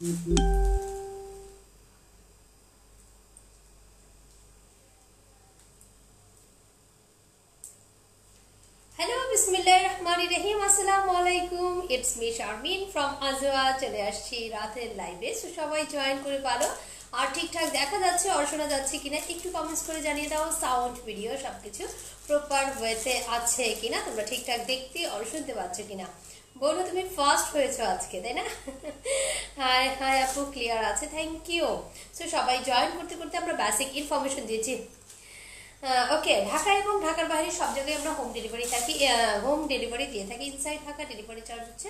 Hello बिस्मिल्लाहिर्रहमानिर्रहीम अस्सलामु आलाइकुम it's me Sharmin from Ajwa চলে আসছি রাতের লাইভে। সো সবাই জয়েন করে পারো আর ঠিকঠাক দেখা যাচ্ছে আর শোনা যাচ্ছে কিনা একটু কমেন্টস করে জানিয়ে দাও। সাউন্ড ভিডিও সবকিছু প্রপার ওয়েতে আছে কিনা, তোমরা ঠিকঠাক দেখতে আর শুনতে পাচ্ছ কিনা বলো। তুমি ফার্স্ট হয়েছো আজকে, তাই না? হাই হাই আপু, ক্লিয়ার আছে, থ্যাংক ইউ। সো সবাই জয়েন করতে করতে আমরা বেসিক ইনফরমেশন দিয়েছি। ওকে, ঢাকা এবং ঢাকার বাইরে সব জায়গায় আমরা হোম ডেলিভারি দিয়ে থাকি। ইনসাইড ঢাকা ডেলিভারি চার্জ হচ্ছে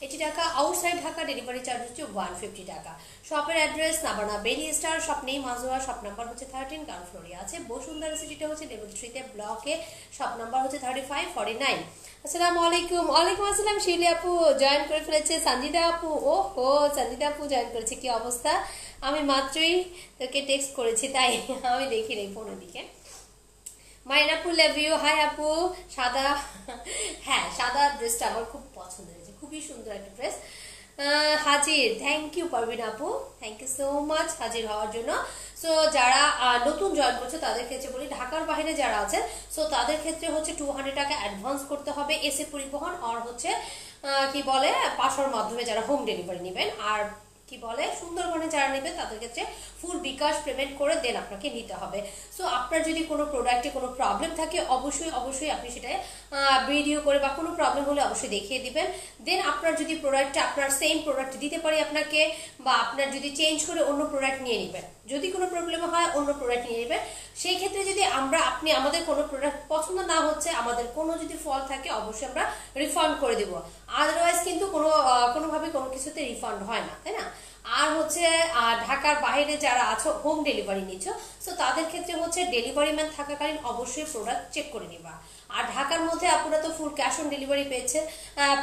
80 টাকা, আউটসাইড ঢাকা ডেলিভারি চার্জ হচ্ছে 150 টাকা। শপের অ্যাড্রেস নাবানা বেলি স্টার, শপ নেই মাজোয়া, শপ নাম্বার হচ্ছে 13, গ্রাউন্ড ফ্লোরে আছে। বসুন্ধরা সিটিটা হচ্ছে লেভেল 3 তে, ব্লকে শপ নাম্বার হচ্ছে 3549। আসসালামু আলাইকুম। ওয়ালাইকুম আসসালাম। শিলি আপু জয়েন করে ফেলেছে। সঞ্জিদা আপু, ওহো সঞ্জিদা আপু জয়েন করেছে, কি অবস্থা? আমি মাত্রই তোকে টেক্সট করেছি, তাই আমি দেখি নেই ফোনের দিকে। মাইন আপু লাভ ইউ। হাই আপু। সাদা, হ্যাঁ সাদা ড্রেসটা আমার খুব পছন্দ হয়েছে, খুবই সুন্দর একটা ড্রেস। হাজির, থ্যাংক ইউ পারভিন আপু, থ্যাংক ইউ সো মাচ হাজির হওয়ার জন্য। সো যারা নতুন জয়েন করছে তাদের ক্ষেত্রে বলি, ঢাকার বাইরে যারা আছেন সো তাদের ক্ষেত্রে হচ্ছে 200 টাকা অ্যাডভান্স করতে হবে এসে পরিবহন, আর হচ্ছে কি বলে পাশার মাধ্যমে যারা হোম ডেলিভারি নেবেন, আর কি বলে সুন্দরবনে যারা নেবেন তাদের ক্ষেত্রে ফুল বিকাশ পেমেন্ট করে দেন আপনাকে নিতে হবে। সো আপনার যদি কোনো প্রোডাক্টে কোনো প্রবলেম থাকে অবশ্যই আপনি সেটা ভিডিও করে বা কোনো প্রবলেম হলে অবশ্যই দেখিয়ে দিবেন। দেন আপনার যদি প্রোডাক্টটা আপনার সেম প্রোডাক্ট দিতে পারি আপনাকে, বা আপনার যদি চেঞ্জ করে অন্য প্রোডাক্ট নিয়ে নেবেন, যদি কোনো প্রবলেম হয় অন্য প্রোডাক্ট নিয়ে নেবেন। সেই ক্ষেত্রে যদি আপনি আমাদের কোনো প্রোডাক্ট পছন্দ না হচ্ছে, আমাদের কোনো যদি ফল্ট থাকে অবশ্যই আমরা রিফান্ড করে দেব। আদারওয়াইজ কিন্তু কোনোভাবে কোনো কিছুতে রিফান্ড হয় না, তাই না? আর হচ্ছে ঢাকার বাইরে যারা আছো হোম ডেলিভারি নিচ্ছ, সো তাদের ক্ষেত্রে হচ্ছে ডেলিভারি ম্যান থাকাকালীন অবশ্যই প্রোডাক্ট চেক করে নিবা। আর ঢাকার মধ্যে আপনারা তো ফুল ক্যাশ অন ডেলিভারি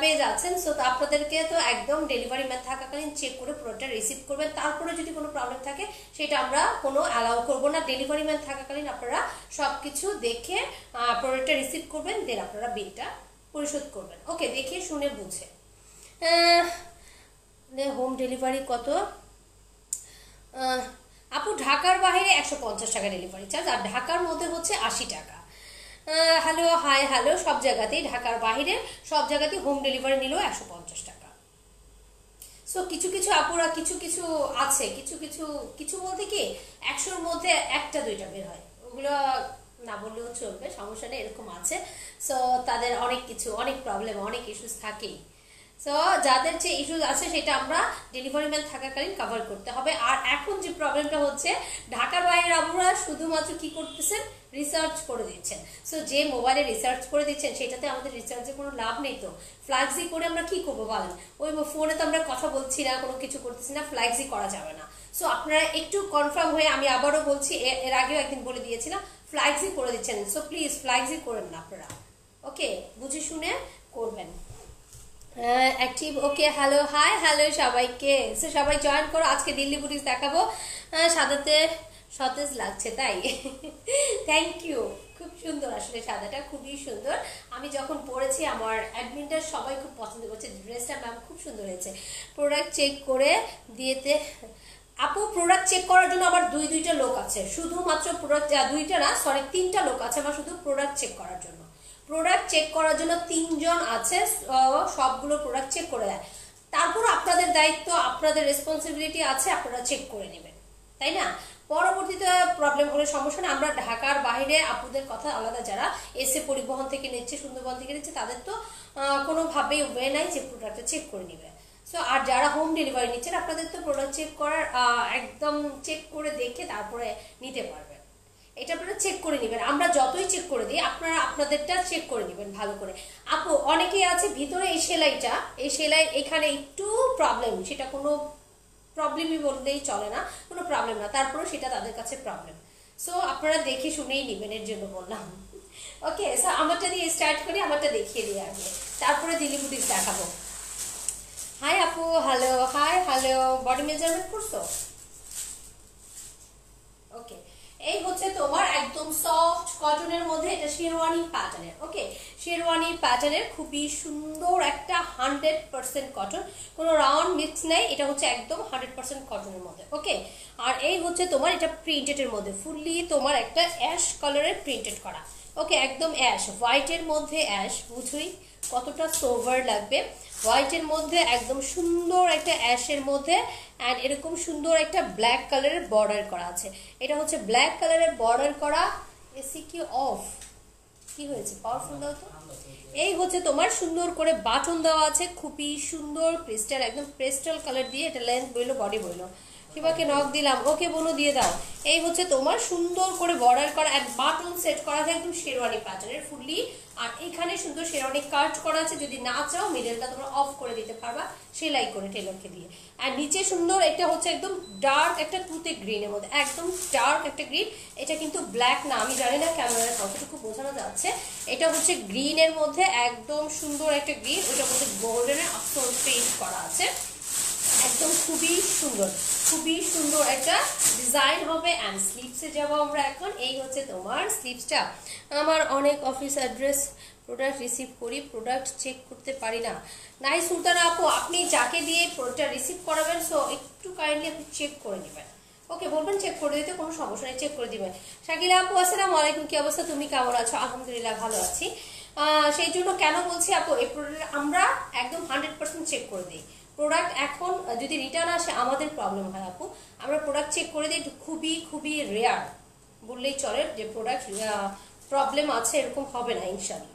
পেয়ে যাচ্ছেন, সো আপনাদেরকে তো একদম ডেলিভারি ম্যান থাকাকালীন চেক করে প্রোডাক্টটা রিসিভ করবেন। তারপরে যদি কোনো প্রবলেম থাকে সেটা আমরা কোনো অ্যালাউ করবো না। ডেলিভারি ম্যান থাকাকালীন আপনারা সবকিছু দেখে প্রোডাক্টটা রিসিভ করবেন, দেন আপনারা বিলটা পরিশোধ করবেন। ওকে, দেখে শুনে বুঝে। হোম ডেলিভারি কত আপু? ঢাকার বাইরে 150 টাকা ডেলিভারি চার্জ, আর ঢাকার মধ্যে হচ্ছে 80 টাকা। Hello, hi hello. সব জায়গাতেই ঢাকার বাইরে সব জায়গাতেই হোম ডেলিভারি নিলেও 150 টাকা। সো কিছু আপুরা কিছু আছে, কিছু বলতে কি 100-র মধ্যে 1-2টা বের হয়, ওগুলো না বললেও চলবে, সমস্যা নেই, এরকম আছে। সো তাদের অনেক প্রবলেম, অনেক ইস্যুস থাকেই। সো যাদের যে ইস্যুস আছে সেটা আমরা ডেলিভারি ম্যান থাকাকালীন কভার করতে হবে। আর এখন যে প্রবলেমটা হচ্ছে, ঢাকার বাইরের আপনারা শুধুমাত্র কি করতেছেন, রিসার্চ করে দিচ্ছেন। সো যে মোবাইলে রিসার্চ করে দিচ্ছেন সেটাতে আমাদের রিসার্চের কোনো লাভ নেই। তো ফ্ল্যাক্সি করে আমরা কি করবো বলেন? ওই ফোনে তো আমরা কথা বলছি না, কোনো কিছু করতেছি না, ফ্ল্যাক্সি করা যাবে না। সো আপনারা একটু কনফার্ম হয়ে, আমি আবারও বলছি, এর আগেও একদিন বলে দিয়েছিলাম, ফ্ল্যাক্সি করে দিচ্ছেন। সো প্লিজ ফ্ল্যাক্সি করেন না আপনারা, ওকে, বুঝে শুনে করবেন। অ্যাক্টিভ, ওকে, হ্যালো, হাই হ্যালো সবাইকে। সো সবাই জয়েন করো, আজকে দিল্লি বুটিক্স দেখাবো। সাদাতে সতেজ লাগছে, তাই থ্যাংক ইউ। খুব সুন্দর, আসলে সাদাটা খুবই সুন্দর। আমি যখন পরেছি আমার অ্যাডমিনটা সবাই খুব পছন্দ করছে ড্রেসটা, ম্যাম খুব সুন্দর হয়েছে। প্রোডাক্ট চেক করে দিয়েতে আপু, প্রোডাক্ট চেক করার জন্য আমার দুইটা লোক আছে, শুধুমাত্র প্রোডাক্ট দুইটা না, সরি 3টা লোক আছে আমার শুধু প্রোডাক্ট চেক করার জন্য। প্রোডাক্ট চেক করার জন্য 3 জন আছে, সবগুলো প্রোডাক্ট চেক করে দেয়। তারপর আপনাদের দায়িত্ব, আপনাদের রেসপন্সিবিলিটি আছে, আপনারা চেক করে নেবেন, তাই না? পরবর্তীতে প্রবলেম হলে সমস্যা না। আমরা ঢাকার বাইরে আপুদের কথা আলাদা, যারা এসে পরিবহন থেকে নিচ্ছে, সুন্দরবন থেকে নিচ্ছে, তাদের তো কোনোভাবেই ওয়ে নাই যে প্রোডাক্টটা চেক করে নিবে। সো আর যারা হোম ডেলিভারি নিচ্ছেন আপনাদের তো প্রোডাক্ট চেক করার একদম চেক করে দেখে তারপরে নিতে পারবেন। এটা আপনারা চেক করে নেবেন, আমরা যতই চেক করে দিই আপনারা আপনাদেরটা চেক করে নেবেন ভালো করে। আপু অনেকেই আছে ভিতরে এই সেলাই এখানে একটু প্রবলেম, সেটা কোনো প্রবলেমই বললেই চলে না, কোনো প্রবলেম না, তারপরে সেটা তাদের কাছে প্রবলেম। সো আপনারা দেখে শুনেই নেবেন, এর জন্য বললাম। ওকে, সো আমারটা দিয়ে স্টার্ট করি, আমারটা দেখিয়ে দিই আগে, তারপরে দিল্লি বুটিক্স দেখাবো। হাই আপু, hello, hi hello. Body measurement করছো? ওকে, এই হচ্ছে তোমার একদম সফট কটনের মধ্যে, এটা শেরওয়ানি প্যাটার্নের। ওকে, শেরওয়ানি প্যাটার্নের খুবই সুন্দর একটা 100% কটন, কোনো রাউন্ড মিক্স নাই, এটা হচ্ছে একদম 100% কটনের মধ্যে। ওকে, আর এই হচ্ছে তোমার এটা প্রিন্টেডের মধ্যে, ফুললি তোমার একটা অ্যাশ কালারের প্রিন্টেড করা। ওকে, একদম অ্যাশ, হোয়াইটের মধ্যে অ্যাশ, বুঝুই কতটা সোভার লাগবে। হোয়াইটের মধ্যে একদম সুন্দর একটা অ্যাশের মধ্যে অ্যান্ড এরকম সুন্দর একটা ব্ল্যাক কালারের বর্ডার করা আছে। এটা হচ্ছে ব্ল্যাক কালারের বর্ডার করা। এসি কি অফ, কি হয়েছে? পাওয়ারফুল দাও তো। এই হচ্ছে তোমার সুন্দর করে বাটন দেওয়া আছে, খুবই সুন্দর ক্রিস্টাল, একদম ক্রিস্টাল কালার দিয়ে। এটা লেন্থ বইলো, বডি বইলো, কিবাকে নক দিলাম, ওকে বনু দিয়ে দাও। এই হচ্ছে তোমার সুন্দর করে বর্ডার করা এন্ড বাটন সেট করা আছে একদম শেরওয়ানি প্যাটার্নের ফুললি। আর এখানে সুন্দর শেরওয়ানি কাট করা আছে, যদি না চাও মিডলটা তোমরা অফ করে দিতে পারবা সেলাই করে টেলরকে দিয়ে। আর নিচে সুন্দর, এটা হচ্ছে একদম ডার্ক একটা তুতে গ্রিনের মধ্যে, একদম ডার্ক একটা গ্রিন। এটা কিন্তু ব্ল্যাক না, আমি জানি না ক্যামেরায় কতটুকু বোঝানো যাচ্ছে। এটা হচ্ছে গ্রিনের মধ্যে একদম সুন্দর একটা গ্রিন, ওইটার মধ্যে গোল্ডেনের আস্তর পেইন্ট করা আছে, একদম খুবই সুন্দর, খুবই সুন্দর একটা ডিজাইন হবে। অ্যান্ড স্লিভসে যাবো আমরা এখন। এই হচ্ছে তোমার স্লিভসটা। আমার অনেক অফিস অ্যাড্রেস প্রোডাক্ট রিসিভ করি, প্রোডাক্ট চেক করতে পারি না। নাই সুলতানা আপু, আপনি যাকে দিয়ে প্রোডাক্টটা রিসিভ করাবেন সো একটু কাইন্ডলি আপনি চেক করে নেবেন। ওকে, বলবেন চেক করে দিতে, কোনো সমস্যা নেই, চেক করে দিবেন। শাকিলা আপু আসসালামু আলাইকুম, কি অবস্থা, তুমি কেমন আছো? আলহামদুলিল্লাহ ভালো আছি। সেই জন্য কেন বলছি আপু, এই প্রোডাক্ট আমরা একদম 100% চেক করে দিই। প্রোডাক্ট এখন যদি রিটার্ন আসে আমাদের প্রবলেম হয় আপু, আমরা প্রোডাক্ট চেক করে দিই। খুবই খুবই রেয়ার বললেই চলে যে প্রোডাক্ট প্রবলেম আছে, এরকম হবে না ইনশাল্লাহ।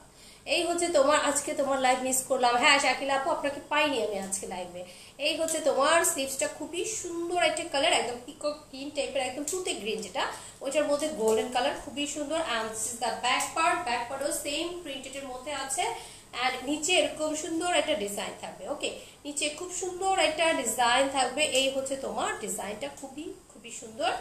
এই হচ্ছে তোমার, আজকে তোমার লাইভ মিস করলাম। হ্যাঁ শাকিলা আপু, আপনাকে পাইনি আমি আজকে লাইভে। এই হচ্ছে তোমার স্লিভসটা, খুবই সুন্দর একটা কালার, একদম পিকক গ্রিন টাইপের, একদম তুতে গ্রিন যেটা, ওইটার মধ্যে গোল্ডেন কালার, খুবই সুন্দর। And this is the back part, back পার্টও সেম প্রিন্টেডের মধ্যে আছে। আর নিচে এরকম সুন্দর একটা ডিজাইন থাকবে। ওকে, নিচে খুব সুন্দর একটা ডিজাইন থাকবে। এই হচ্ছে তোমার ডিজাইনটা, খুবই খুবই সুন্দর।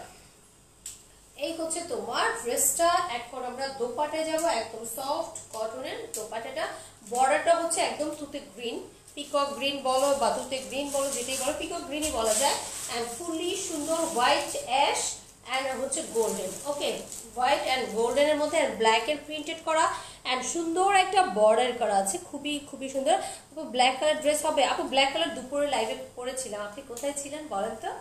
এই হচ্ছে তোমার ড্রেসটা। এখন আমরা দোপাটে যাব, একদম সফট কটনের দোপাটাটা। বর্ডারটা হচ্ছে একদম তুতে গ্রিন, পিকক গ্রিন বলো বা তুতে গ্রিন বলো, যেটাই বলো পিকক গ্রিনই বলা যায়। অ্যান্ড ফুললি সুন্দর হোয়াইট অ্যাশ অ্যান্ড হচ্ছে গোল্ডেন। ওকে, হোয়াইট অ্যান্ড গোল্ডেনের মধ্যে ব্ল্যাকের প্রিন্টেড করা অ্যান্ড সুন্দর একটা বর্ডার করা আছে, খুবই খুবই সুন্দর। আপু ব্ল্যাক কালার ড্রেস হবে? আপু ব্ল্যাক কালার দুপুরে লাইভে পরেছিলাম, আপনি কোথায় ছিলেন বলেন তো?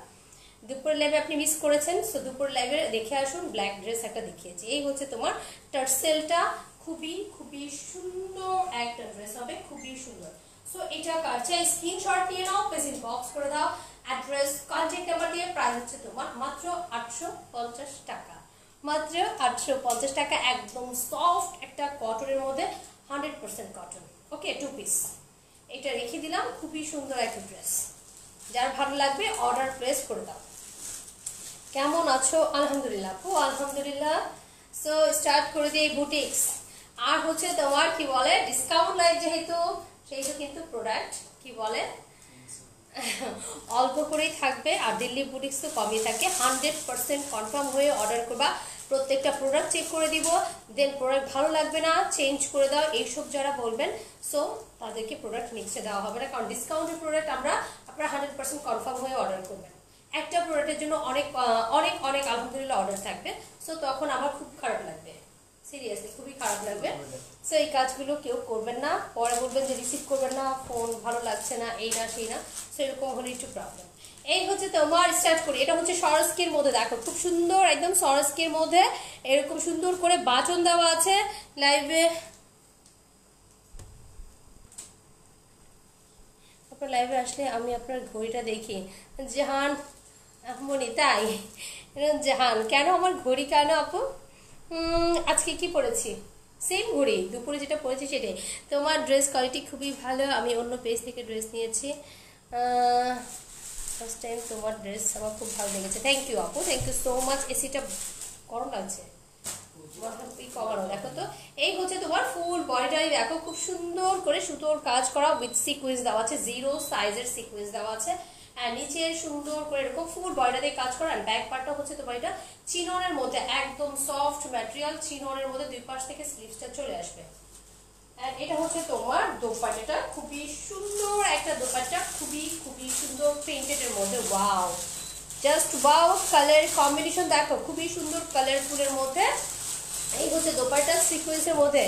দুপুরের লাইভে আপনি মিস করেছেন, সো দুপুরের লাইভে দেখে আসুন, ব্ল্যাক ড্রেস একটা দেখিয়েছি। এই হচ্ছে তোমার টার্সেলটা, খুবই খুবই সুন্দর একটা ড্রেস হবে, খুবই সুন্দর। সো এটা কার চাই স্ক্রিনশট নিয়ে নাও, প্লিজ ইনবক্স করে দাও, অ্যাড্রেস কন্ট্যাক্ট নাম্বার দিয়ে। প্রাইস হচ্ছে তোমার মাত্র 850 টাকা, মাত্র 850 টাকা। একদম সফট একটা কটনের মধ্যে, 100% কটন। ওকে, 2 পিস এটা রেখে দিলাম, খুবই সুন্দর একটা ড্রেস। যার ভালো লাগবে অর্ডার প্লেস করে দাও। কেমন আছো? আলহামদুলিল্লাহ আপু, আলহামদুলিল্লাহ। সো স্টার্ট করে দিই বুটিক্স। আর হচ্ছে তোমার কি বলে, ডিসকাউন্ট লাইভ যেহেতু, সেহেতু কিন্তু প্রোডাক্ট কি বলে অল্প করেই থাকবে। আর দিল্লি বুটিক্স তো কমই থাকে। 100% কনফার্ম হয়ে অর্ডার করবা, প্রত্যেকটা প্রোডাক্ট চেক করে দিব। দেন প্রোডাক্ট ভালো লাগবে না চেঞ্জ করে দাও, এইসব যারা বলবেন সো তাদেরকে প্রোডাক্ট নেক্সটে দেওয়া হবে না, কারণ ডিসকাউন্টের প্রোডাক্ট আমরা আপনারা 100% কনফার্ম হয়ে অর্ডার করবেন। একটা প্রোডাক্টের জন্য অনেক অনেক অনেক আলহামদুলিল্লাহ অর্ডার থাকবে, সো তখন আমার খুব খারাপ লাগবে, সিরিয়াসলি খুবই খারাপ লাগবে। সো এই কাজগুলো কেউ করবেন না, পরে বলবেন যে রিসিভ করবেন না, ফোন ভালো লাগছে না, এই না সেই না, সো এরকম হলে একটু প্রবলেম। এই হচ্ছে তোমার স্টার্ট করি। এটা হচ্ছে সরস্কির মধ্যে, দেখো খুব সুন্দর একদম সরস্কির মধ্যে এরকম সুন্দর করে বাটন দেওয়া আছে। লাইভে আপনার লাইভে আসলে আমি আপনার ঘড়িটা দেখি। জাহান মনি, তাই জাহান কেন আমার ঘড়ি কেন আপু? আজকে কি পরেছি? সেম ঘড়ি, দুপুরে যেটা পরেছি সেটাই। তোমার ড্রেস কোয়ালিটি খুবই ভালো, আমি অন্য পেজ থেকে ড্রেস নিয়েছি, ফার্স্ট টাইম তোমার ড্রেস আমার খুব ভালো লেগেছে। থ্যাংক ইউ আপু, থ্যাংক ইউ সো মাচ। এসিটা গরম লাগছে, কমানো। দেখো তো, এই হচ্ছে তোমার ফুল বডিটাই, দেখো খুব সুন্দর করে সুতোর কাজ করা উইথ সিকুয়েন্স দেওয়া আছে, 0 সাইজের সিকুয়েন্স দেওয়া আছে। আর নিচে সুন্দর করে এরকম ফুল বডিটাতে কাজ করা। আর ব্যাক পার্টটা হচ্ছে তোমার এটা চিননের মধ্যে, একদম সফট ম্যাটেরিয়াল, চিননের মধ্যে দুই পাশ থেকে স্লিভসটা চলে আসবে। আর এটা হচ্ছে তোমার দোপাট্টাটা, খুবই সুন্দর একটা দোপাট্টা, খুবই খুবই সুন্দর প্রিন্টেড এর মধ্যে। Wow, just wow, colour combination দেখো খুবই সুন্দর কালারফুলের মধ্যে। এই হচ্ছে দোপাট্টা সিকোয়েন্সের মধ্যে।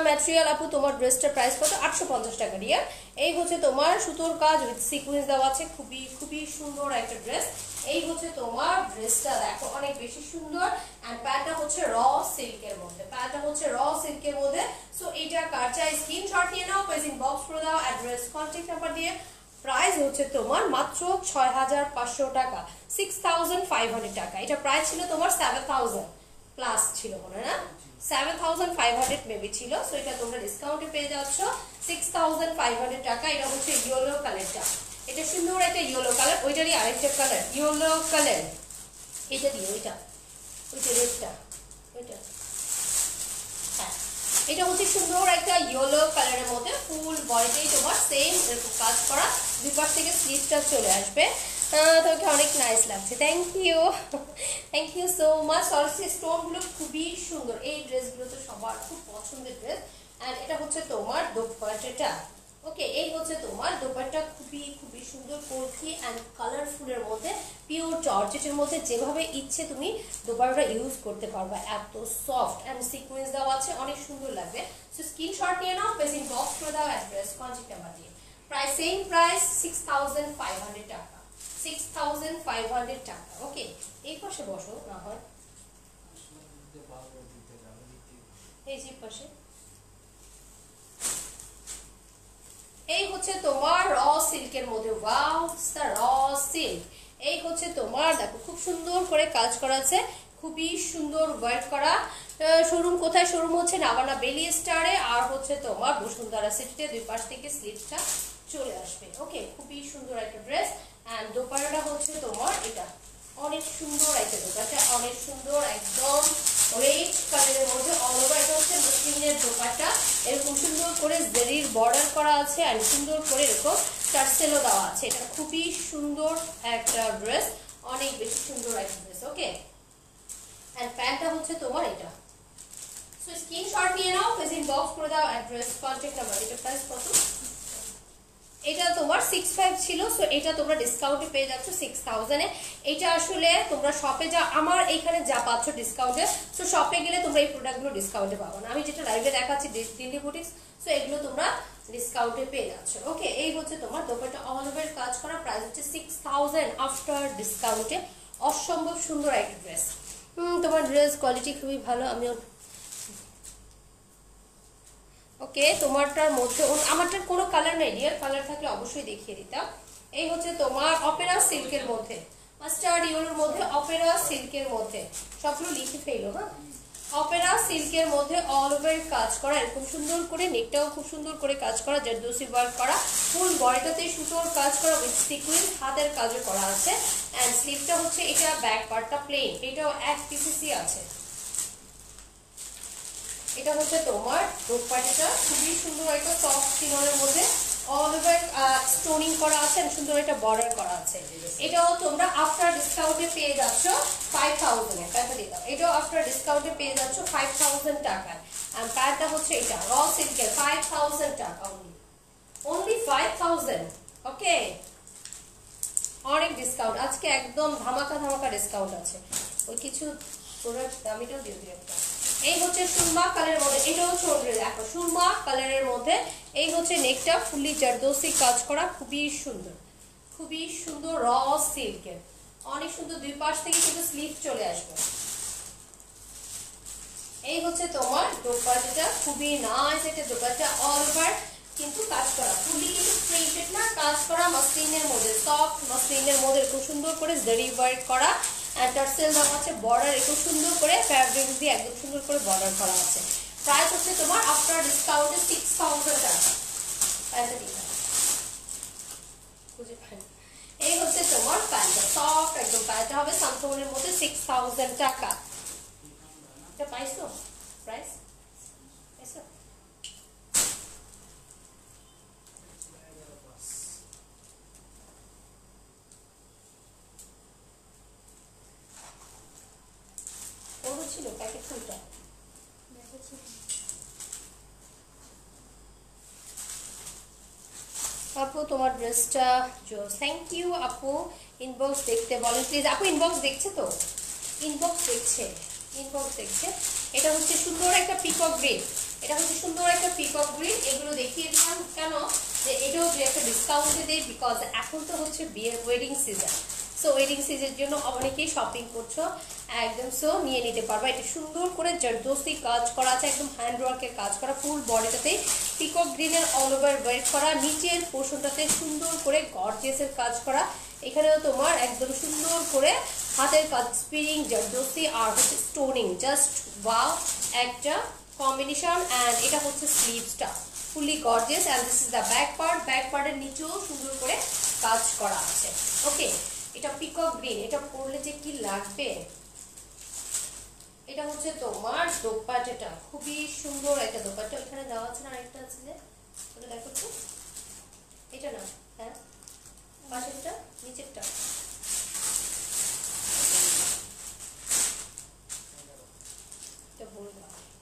ম্যাটেরিয়াল আপু তোমার ড্রেসটার প্রাইস কত? 850 টাকা রিয়া। এই হচ্ছে তোমার সুতোর কাজ উইথ সিকোয়েন্স দেওয়া আছে, খুবই খুবই সুন্দর একটা ড্রেস। এই হচ্ছে তোমার ড্রেসটা দেখো অনেক বেশি সুন্দর। এন্ড প্যান্টটা হচ্ছে র সিল্কের মধ্যে, প্যান্টটা হচ্ছে র সিল্কের মধ্যে। সো এটা কার চাই স্ক্রিনশট নিয়ে নাও, প্রেজেন্ট বক্স করে দাও, অ্যাড্রেস কন্ট্যাক্ট নাম্বার দিয়ে। প্রাইস হচ্ছে তোমার মাত্র 6500 টাকা, 6500 টাকা। এটা প্রাইস ছিল তোমার 7000 প্লাস ছিল মনে হয় না, 7500 মেবি ছিল। সো এটা তোমরা ডিসকাউন্টে পেয়ে যাচ্ছ 6500 টাকা। এটা হচ্ছে ইয়েলো কালারটা, এটা সুন্দর একটা ইয়েলো কালার। ওইটারই আরেকটা কালার ইয়েলো কালার, এটা দিয়ে ওইটা রেডটা ওইটা। হ্যাঁ, এটা হচ্ছে সুন্দর একটা ইয়েলো কালারের মধ্যে ফুল বডিতেই তোমার সেম এরকম কাজ করা, দুই পাশ থেকে স্লিভটা চলে আসবে। তোমাকে অনেক নাইস লাগছে, thank you so much. Also স্টোনগুলো খুবই সুন্দর, এই ড্রেসগুলো তো সবার খুব পছন্দের ড্রেস। অ্যান্ড এটা হচ্ছে তোমার দোপাট্টাটা। ওকে, এই হচ্ছে তোমার দোপাট্টা, খুবই খুবই সুন্দর কলকি অ্যান্ড কালারফুলের মধ্যে, পিওর জর্জেটের মধ্যে। যেভাবে ইচ্ছে তুমি দোপাট্টাটা ইউজ করতে পারবা, এত সফট অ্যান্ড সিকোয়েন্স দেওয়া আছে, অনেক সুন্দর লাগবে। সো স্ক্রিনশট নিয়ে নাও, প্রেজেন্ট বক্স করে দাও, অ্যাড্রেস কন্ট্যাক্ট নাম্বার দিয়ে। প্রাইস সেম প্রাইস 6500 টাকা, 6500 টাকা। ওকে, এই পাশে বসো না হয়, এই যে পাশে। এই হচ্ছে তোমার র সিল্কের মধ্যে, ওয়াও দ্য র সিল্ক। এই হচ্ছে তোমার দেখো খুব সুন্দর করে কাজ করা আছে, খুবই সুন্দর ওয়ার্ক করা। শোরুম কোথায়? শোরুম হচ্ছে নাভানা বেলি স্টারে, আর হচ্ছে তোমার বসুন্ধরা সিটিতে, দুই পাশ থেকে স্লিভসটা চলে আসবে। ওকে, খুবই সুন্দর একটা ড্রেস। অ্যান্ড দোপাট্টাটা হচ্ছে তোমার এটা অনেক সুন্দর একটা দোপাট্টা, অনেক সুন্দর একদম রেড কালারের মধ্যে অল ওভার। এটা হচ্ছে মসলিনের দোপাট্টা, এরকম সুন্দর করে জেরির বর্ডার করা আছে আর সুন্দর করে এরকম টার্সেলও দেওয়া আছে। এটা খুবই সুন্দর একটা ড্রেস, অনেক বেশি সুন্দর একটা ড্রেস। ওকে, এন্ড প্যান্টটা হচ্ছে তোমার এটা। সো স্ক্রিনশট নিয়ে নাও, প্রেজেন্ট বক্স করে দাও, অ্যাড্রেস কন্ট্যাক্ট নাম্বার। এটা প্রাইস কত? এটা তোমার 65 ছিল, সো এটা তোমরা ডিসকাউন্টে পেয়ে যাচ্ছ 6000 এ। এটা আসলে তোমরা শপে যা আমার এইখানে যা পাচ্ছ ডিসকাউন্টে, সো শপে গেলে তোমরা এই প্রোডাক্টগুলো ডিসকাউন্টে পাবো না। আমি যেটা লাইভে দেখাচ্ছি দিল্লি বুটিক্স, সো এগুলো তোমরা ডিসকাউন্টে পেয়ে যাচ্ছ। ওকে, এই হচ্ছে তোমার দোপাট্টা অল ওভার কাজ করা, প্রাইস হচ্ছে 6000 আফটার ডিসকাউন্টে। অসম্ভব সুন্দর একটা ড্রেস। তোমার ড্রেস কোয়ালিটি খুবই ভালো। আমিও ওকে, তোমারটার মধ্যে আমারটার কোনো কালার নেই, রিয়েল কালার থাকলে অবশ্যই দেখিয়ে দিতাম। এই হচ্ছে তোমার অপেরা সিল্কের মধ্যে, মাস্টার্ড ইয়েলোর মধ্যে, অপেরা সিল্কের মধ্যে, সবগুলো লিখে ফেলো। হ্যাঁ, অপেরা সিল্কের মধ্যে অল ওভার কাজ করা, এরকম সুন্দর করে নেকটাও খুব সুন্দর করে কাজ করা, জারদোসি ওয়ার্ক করা, ফুল বডিটাতে সুতোর কাজ করা উইথ সিকুয়েন্স, হাতের কাজও করা আছে। অ্যান্ড স্লিভটা হচ্ছে এটা, ব্যাক পার্টটা প্লেন, এটাও এক পিসি আছে। এটা হচ্ছে তোমার দোপাট্টাটা, খুবই সুন্দর একটা সফট চিননের মধ্যে অল ওভার স্টোনিং করা আছে, সুন্দর একটা বর্ডার করা আছে। এটাও তোমরা আফটার ডিসকাউন্টে পেয়ে যাচ্ছ 5000 এ। প্যান্টটা দিতাম, এটাও আফটার ডিসকাউন্টে পেয়ে যাচ্ছ 5000 টাকায়। আর প্যান্টটা হচ্ছে এটা র সিল্কের, 5000 টাকা অনলি 5000। ওকে, অনেক ডিসকাউন্ট আজকে, একদম ধামাকা ধামাকা ডিসকাউন্ট আছে। ওই কিছু প্রোডাক্ট দামিটাও দিয়ে দিই একটা। এই হচ্ছে সুরমা কালারের মধ্যে, এটা হচ্ছে দেখো সুরমা কালারের মধ্যে। এই হচ্ছে নেকটা ফুলি জারদোসি কাজ করা, খুবই সুন্দর, খুবই সুন্দর র সিল্কের, অনেক সুন্দর। দুই পাশ থেকে কিন্তু স্লিভ চলে আসবে। এই হচ্ছে তোমার দোপাট্টাটা, খুবই নাইস একটা দোপাট্টা, অল ওভার কিন্তু কাজ করা, ফুলি কিন্তু প্রিন্টেড না, কাজ করা মসলিনের মধ্যে, সফট মসলিনের মধ্যে এরকম সুন্দর করে জরি ওয়ার্ক করা। টার্সেল দেওয়া আছে, বর্ডার একটু সুন্দর করে ফ্যাব্রিক দিয়ে একদম সুন্দর করে বর্ডার করা আছে। প্রাইস হচ্ছে তোমার আফটার ডিসকাউন্টে 6000 টাকা। খুঁজে পাই, এই হচ্ছে তোমার প্যান্টটা, সফট একদম প্যান্টটা হবে সামথনের মধ্যে 6000 টাকা। এটা পাইছো প্রাইস? পাইছো? ওরও ছিল প্যাকেট ফুলটা, আপু তোমার ড্রেসটা জোস, থ্যাংক ইউ আপু। ইনবক্স দেখতে বলেন প্লিজ। আপু ইনবক্স দেখছে তো? ইনবক্স দেখছে, ইনবক্স দেখছে। এটা হচ্ছে সুন্দর একটা পিকক গ্রিন, এটা হচ্ছে সুন্দর একটা পিকক গ্রিন। এগুলো দেখিয়ে দিলাম কেন, যে এটাও যে একটা ডিসকাউন্টে দেয়, বিকজ এখন তো হচ্ছে বিয়ের ওয়েডিং সিজন। সো ওয়েডিং সিজনের জন্য অনেকেই শপিং করছো একদম, সো নিয়ে নিতে পারবা। এটা সুন্দর করে জর্দোসি কাজ করা আছে, একদম হ্যান্ডওয়ার্কের কাজ করা, ফুল বডিটাতে পিকক গ্রিনের অল ওভার ওয়ার্ক করা, নিচের পোর্শনটাতে সুন্দর করে গর্জিয়াসের কাজ করা। এখানেও তোমার একদম সুন্দর করে হাতের কাজ, স্প্রিং জর্দোসি আর হচ্ছে স্টোনিং, জাস্ট ওয়াও একটা কম্বিনেশন। অ্যান্ড এটা হচ্ছে স্লিভসটা fully gorgeous, and this is the back part. Back পার্টের নিচেও সুন্দর করে কাজ করা আছে। ওকে, এটা পিকক গ্রিন, এটা পরলে যে কি লাগবে। এটা হচ্ছে তোমার দোপাট্টাটা, খুবই সুন্দর একটা দোপাট্টা। এখানে দেওয়া আছে না, আরেকটা আছে যে, ওটা দেখো তো, এটা না, হ্যাঁ পাশেরটা, নিচেরটা।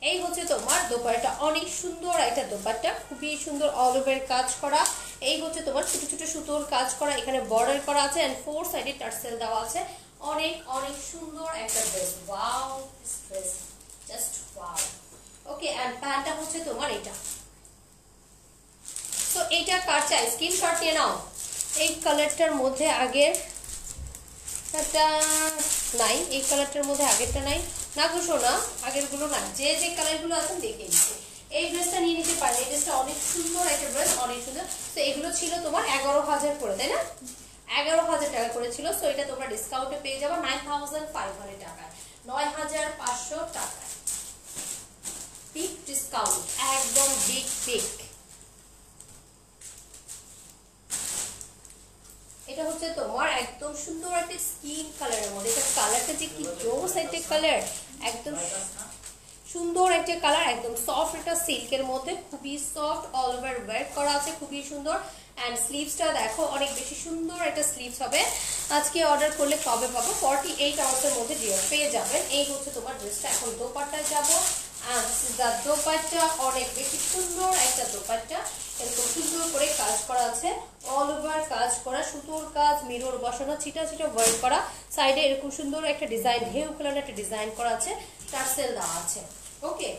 এই হচ্ছে তোমার দোপাট্টা, অনেক সুন্দর একটা দোপাট্টা, খুবই সুন্দর অল ওভার কাজ করা। এই হচ্ছে তোমার ছোট ছোট সুতোর কাজ করা, এখানে বর্ডার করা আছে, এন্ড ফোর সাইডে টার্সেল দেওয়া আছে। অনেক অনেক সুন্দর একটা dress, wow this dress, just wow. Okay, and প্যান্টটা হচ্ছে তোমার এটা। তো এইটা কার চাই স্ক্রিনশট নিয়ে নাও। এই কালারটার মধ্যে আগের একটা নাই, এই কালারটার মধ্যে আগেরটা নাই না গো সোনা, আগেরগুলো না, যে যে কালারগুলো আছে দেখে নিচ্ছি। এই ড্রেসটা নিয়ে নিতে পারেন, এই ড্রেসটা অনেক সুন্দর একটা ড্রেস, অনেক সুন্দর। তো এগুলো ছিল তোমার 11,000 করে, তাই না? 11,000 টাকা করে ছিল। সো এটা তোমরা ডিসকাউন্টে পেয়ে যাবে 9,500 টাকায়, 9,500 টাকায়, বিগ ডিসকাউন্ট, একদম বিগ বিগ। এটা হচ্ছে তোমার একদম সুন্দর একটা স্কিন কালারের মধ্যে, এটা কালারটা যে কি জোস একটা কালার, একদম সুন্দর একটা কালার, একদম সফট একটা সিল্কের মধ্যে, খুবই সফট, অল ওভার ওয়ার্ক করা আছে, খুবই সুন্দর। অ্যান্ড স্লিভসটা দেখো, অনেক বেশি সুন্দর একটা স্লিভস হবে। আজকে অর্ডার করলে কবে পাবো? 48 আওয়ার্সের মধ্যে পেয়ে যাবেন। এই হচ্ছে তোমার ড্রেসটা। এখন দোপাট্টায় যাবো। দোপাট্টা অনেক বেশি সুন্দর একটা দোপাট্টা, এরকম সুন্দর করে কাজ করা আছে, অল ওভার কাজ করা, সুতোর কাজ, মিরর বসানো, ছিটা ছিটা ওয়ার্ক করা, সাইডে এরকম সুন্দর একটা ডিজাইন, ঢেউ কালার একটা ডিজাইন করা আছে, টার্সেল দেওয়া আছে। ওকে,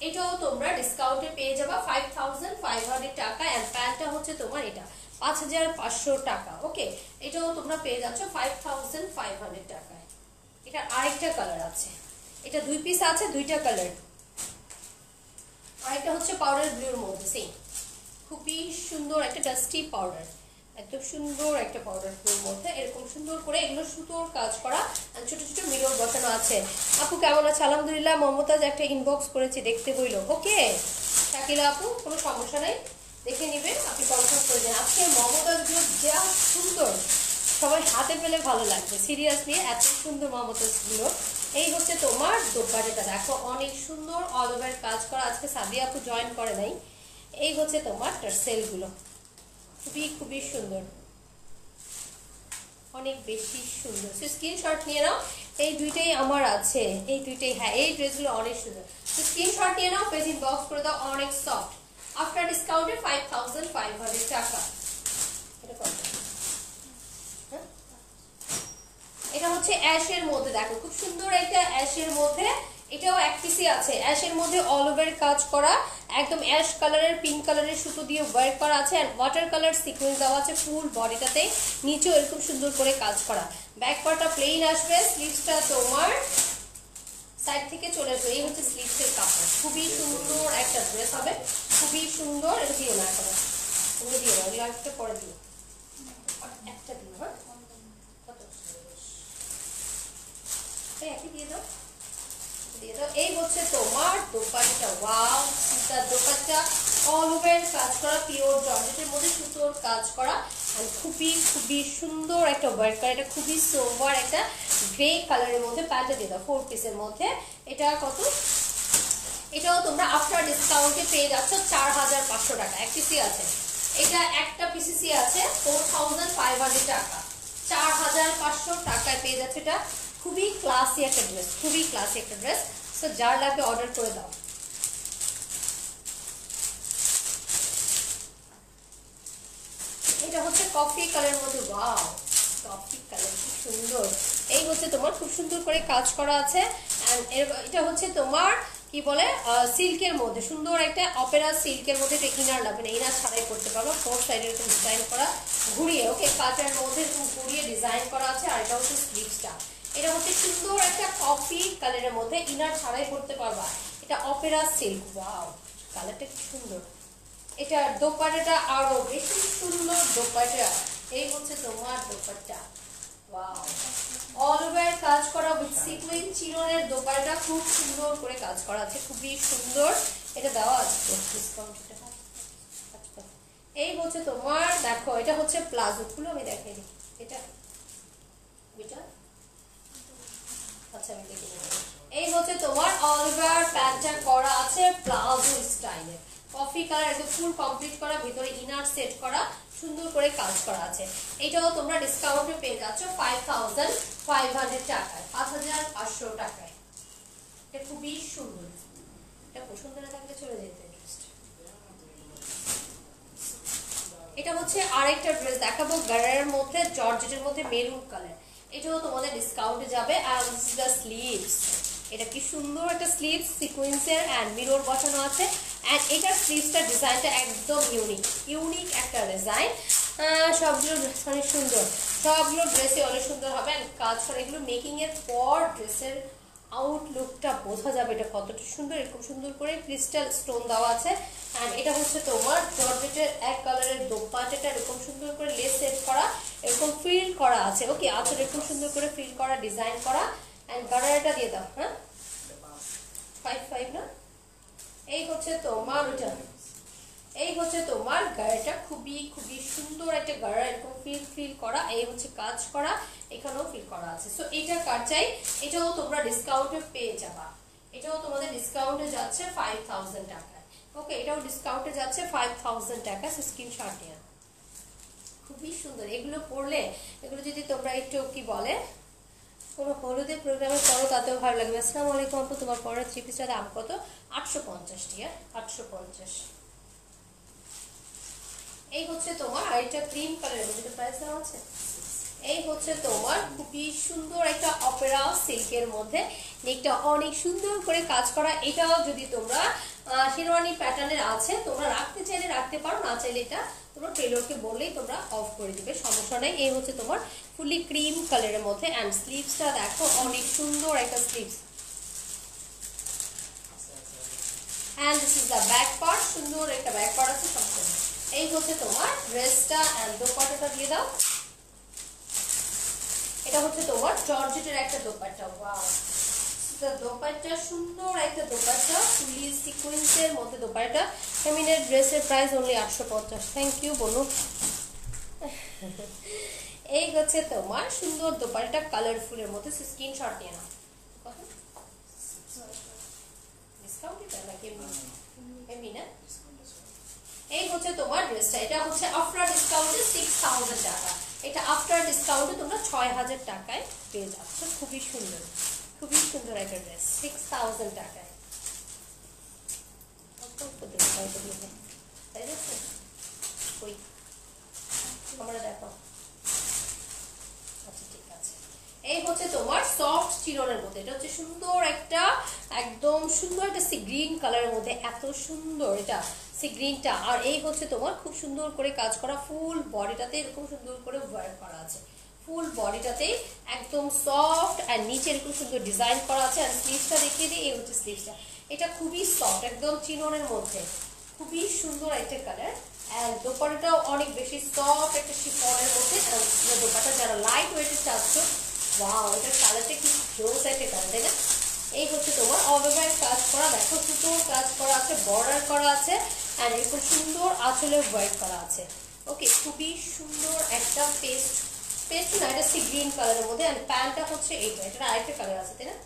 এটাও তোমরা ডিসকাউন্টে পেয়ে যাবা 5,500 টাকা। এন্ড প্যান্টটা হচ্ছে তোমার এটা 5,500 টাকা। ওকে, এটাও তোমরা পেয়ে যাচ্ছ 5,500 টাকায়। এটা আরেকটা কালার আছে, এটা দুই পিস আছে, দুইটা কালার। আরেকটা হচ্ছে পাউডার ব্লুর মধ্যে, সেম খুবই সুন্দর একটা ডাস্টি পাউডার, একদম সুন্দর একটা পাউডার ব্লুর মধ্যে, এরকম সুন্দর করে এগুলো সুতোর কাজ করা, আর ছোট ছোট মিরর বসানো আছে। আপু কেমন আছে? আলহামদুলিল্লাহ। মমতাজ একটা ইনবক্স করেছি, দেখতে বইল। ওকে শাকিলা আপু, কোনো সমস্যা নাই, দেখে নেবেন, আপনি কনফার্ম করে দেন। আজকে মমতাজগুলো যা সুন্দর, সবাই হাতে পেলে ভালো লাগবে, সিরিয়াসলি এত সুন্দর মমতাজগুলো। এই হচ্ছে তোমার দোপাট্টাটা, দেখো অনেক সুন্দর অল ওভার কাজ করা। আজকে সাদিয়া আপু জয়েন করে নাই। এই হচ্ছে তোমার টার্সেলগুলো, খুবই খুবই সুন্দর, অনেক বেশি সুন্দর। সো স্ক্রিনশট নিয়ে নাও, এই দুইটাই আমার আছে, এই দুইটাই, হ্যাঁ এই ড্রেসগুলো অনেক সুন্দর। তো স্ক্রিনশট নিয়ে নাও, পেজ ইনবক্স করে দাও, অনেক সফট, আফটার ডিসকাউন্টে 5,500 টাকা। এটা কত? এটা হচ্ছে অ্যাশের মধ্যে, দেখো খুব সুন্দর একটা অ্যাশের মধ্যে, এটাও এক পিসি আছে, অ্যাশের মধ্যে অল ওভার কাজ করা, একদম অ্যাশ কালারের পিঙ্ক কালারের সুতো দিয়ে ওয়ার্ক করা আছে, আর ওয়াটার কালার সিকোয়েন্স দেওয়া আছে ফুল বডিটাতে, নিচেও এরকম সুন্দর করে কাজ করা। ব্যাক পার্টটা প্লেন আসবে, স্লিভসটা তোমার সাইড থেকে চলে আসবে। এই হচ্ছে স্লিভসের কাপড়, খুবই সুন্দর একটা ড্রেস হবে, খুবই সুন্দর। এটা দিও না, এখন তুমি দিও না, এগুলো একটা পরে দিও, একটা দিও। হ্যাঁ একই দিয়ে দাও, দিয়ে দাও। এই হচ্ছে তোমার dupatta, wow dupatta, all over কাজ করা, পিওর জর্জেটের মধ্যে সুতোর কাজ করা, আর খুবই খুবই সুন্দর একটা ওয়ার্ক করা। এটা খুবই সোভার একটা গ্রে কালারের মধ্যে, প্যান্টটা দিয়ে দাও 4 পিসের মধ্যে। এটা কত? এটাও তোমরা আফটার ডিসকাউন্টে পেয়ে যাচ্ছ 4,500 টাকা, এক পিসি আছে, এটা একটা পিসি আছে 4,500 টাকা, 4,500 টাকায় পেয়ে যাচ্ছে। এটা খুবই ক্লাসি একটা ড্রেস, খুবই ক্লাসি একটা ড্রেস। সো যার লাগবে অর্ডার করে দাও। কফি কালার মধ্যে, ওয়াও কফি কালার কি সুন্দর। এই হচ্ছে তোমার খুব সুন্দর করে কাজ করা আছে। এন্ড এটা হচ্ছে তোমার কি বলে সিল্কের মধ্যে, সুন্দর একটা অপেরা সিল্কের মধ্যে একটা ইনার লাগবে না, ইনার ছাড়াই করতে পারবো। ফোর সাইডে এরকম ডিজাইন করা ঘুরিয়ে, ওকে কাটের মধ্যে এরকম ঘুরিয়ে ডিজাইন করা আছে। আর এটা হচ্ছে স্লিভসটা, এটা হচ্ছে সুন্দর একটা কফি কালারের মধ্যে, ইনার ছাড়াই করতে পারবা। এটা অপেরা সিল্ক, ওয়াও কালারটা কি সুন্দর। এটা দোপাট্টাটা আরো বেশি সুন্দর দোপাট্টা। এই হচ্ছে তোমার দোপাট্টা, ওয়াও অল ওভার কাজ করা উইথ সিকুয়েন্স চিরনের দোপাট্টা, খুব সুন্দর করে কাজ করা আছে, খুবই সুন্দর। এটা দেওয়া আছে ডিসকাউন্ট। এই হচ্ছে তোমার দেখো, এটা হচ্ছে প্লাজো, খুলো আমি দেখাই দিই। এটা আচ্ছা আমি দেখে নিই। এই হচ্ছে তোমার অল ওভার প্যান্টটা করা আছে প্লাজো স্টাইলে, কফি কালার একদম ফুল কমপ্লিট করা, ভিতরে ইনার সেট করা, সুন্দর করে কাজ করা আছে। এটাও তোমরা ডিসকাউন্টে পেয়ে যাচ্ছ 5500 টাকায়, 5500 টাকায়। এটা খুবই সুন্দর, এটা পছন্দ না থাকলে চলে যেতে। এটা হচ্ছে আরেকটা ড্রেস দেখাবো গারারের মধ্যে, জর্জেটের মধ্যে, মেরুন কালার। এটাও তোমাদের ডিসকাউন্টে যাবে। আর দিস ইজ দ্য স্লিভস, এটা কি সুন্দর একটা স্লিভস, সিকোয়েন্সের এন্ড মিরর বসানো আছে। এন্ড এটার স্লিভসটার ডিজাইনটা একদম ইউনিক একটা ডিজাইন। সবগুলো ড্রেস অনেক সুন্দর, সবগুলো ড্রেসে অনেক সুন্দর হবে। এন্ড কাজ করা, এগুলো মেকিং এর পর ড্রেসের আউটলুকটা বোঝা যাবে এটা কতটা সুন্দর। এরকম সুন্দর করে ক্রিস্টাল স্টোন দেওয়া আছে। এন্ড এটা হচ্ছে তোমার জর্জেটের এক কালারের দোপাট্টাটা এরকম সুন্দর করে লেস সেট করা, এরকম ফিল করা আছে। ওকে আঁচল এরকম সুন্দর করে ফিল করা, ডিজাইন করা। এন্ড গাড়াটা দিয়ে দাও, হ্যাঁ 55 না। এই হচ্ছে তোমার ওটা, এই হচ্ছে তোমার গাড়াটা, খুবই খুবই সুন্দর একটা গাড়া, এরকম ফিল করা। এই হচ্ছে কাজ করা, এখানেও ফিল করা আছে। সো এটা কার চাই, এটাও তোমরা ডিসকাউন্টে পেয়ে যাবা। এটাও তোমাদের ডিসকাউন্টে যাচ্ছে 5000 টাকায়। ওকে এটাও ডিসকাউন্টে যাচ্ছে 5000 টাকা। সো স্ক্রিনশট নিয়ে, খুবই সুন্দর। এগুলো পরলে, এগুলো যদি তোমরা একটু কি বলে কোনো হলুদের প্রোগ্রামে পরো তাতেও ভালো লাগবে। আসসালামু আলাইকুম আপু, তোমার পরের থ্রি পিসটার দাম কত? 850 টাকা, 850। এই হচ্ছে তোমার, আর এটা ক্রিম কালারের মধ্যে প্রাইস দেওয়া আছে। এই হচ্ছে তোমার খুবই সুন্দর একটা অপেরা সিল্কের মধ্যে, নেকটা অনেক সুন্দর করে কাজ করা। এটাও যদি তোমরা শেরওয়ানি প্যাটার্নের আছে, তোমরা রাখতে চাইলে রাখতে পারো, না চাইলে এটা তোমরা টেলরকে বললেই তোমরা অফ করে দিবে, সমস্যা নেই। এই হচ্ছে তোমার ফুলি ক্রিম কালারের মধ্যে। এন্ড স্লিভসটা দেখো অনেক সুন্দর একটা sleeves. And this is the back part, সুন্দর একটা ব্যাক পার্ট আছে সবসময়। এই হচ্ছে তোমার ড্রেসটা। এন্ড দোপাট্টাটা দিয়ে দাও। এটা হচ্ছে তোমার জর্জেটের একটা দোপাট্টা, ওয়াও দোপাট্টা সুন্দর একটা দোপাট্টা, ফুলি সিকোয়েন্সের মধ্যে দোপাট্টা। ফেমিনের ড্রেসের প্রাইস অনলি 850। থ্যাংক ইউ বনু। এই হচ্ছে তোমার সুন্দর দোপাট্টা কালারফুলের মধ্যে, স্ক্রিনশট নিয়ে নাও। ডিসকাউন্ট এটা নাকি এমনি না? এই হচ্ছে তোমার ড্রেসটা, এটা হচ্ছে আফটার ডিসকাউন্টে 6000 টাকা। এটা আফটার ডিসকাউন্টে তোমরা 6000 টাকায় পেয়ে যাচ্ছ। খুবই সুন্দর, খুবই সুন্দর একটা ড্রেস 6000 টাকায়। তাই যাচ্ছে ওই আমরা দেখো। আচ্ছা ঠিক আছে। এই হচ্ছে তোমার সফট চিরনের মধ্যে, এটা হচ্ছে সুন্দর একটা একদম সুন্দর একটা সি গ্রিন কালারের মধ্যে, এত সুন্দর এটা সি গ্রিনটা। আর এই হচ্ছে তোমার খুব সুন্দর করে কাজ করা, ফুল বডিটাতে এরকম সুন্দর করে ওয়ার্ক করা আছে, ফুল বডিটাতে একদম সফট। আর নিচে এরকম সুন্দর ডিজাইন করা আছে। আর স্লিভসটা দেখিয়ে দিই, এই হচ্ছে স্লিভসটা, এটা খুবই সফট একদম চিননের মধ্যে, খুবই সুন্দর একটা কালার। এন্ড দোপাট্টাটাও অনেক বেশি সফট একটা শিফনের মধ্যে। দোপাট্টা যারা লাইট ওয়েটে চাচ্ছ, ওয়াও এটার কালারটা কি জোস একটা কালার, তাই না? এই হচ্ছে তোমার অল ওভার কাজ করা, দেখো সুতোর কাজ করা আছে, বর্ডার করা আছে। এন্ড এরকম সুন্দর আঁচলে ওয়ার্ক করা আছে। ওকে খুবই সুন্দর একটা পেস্ট না, এটা সি গ্রিন কালারের মধ্যে। এন্ড প্যান্টটা হচ্ছে এইটা, এটা আরেকটা কালার আছে, তাই না?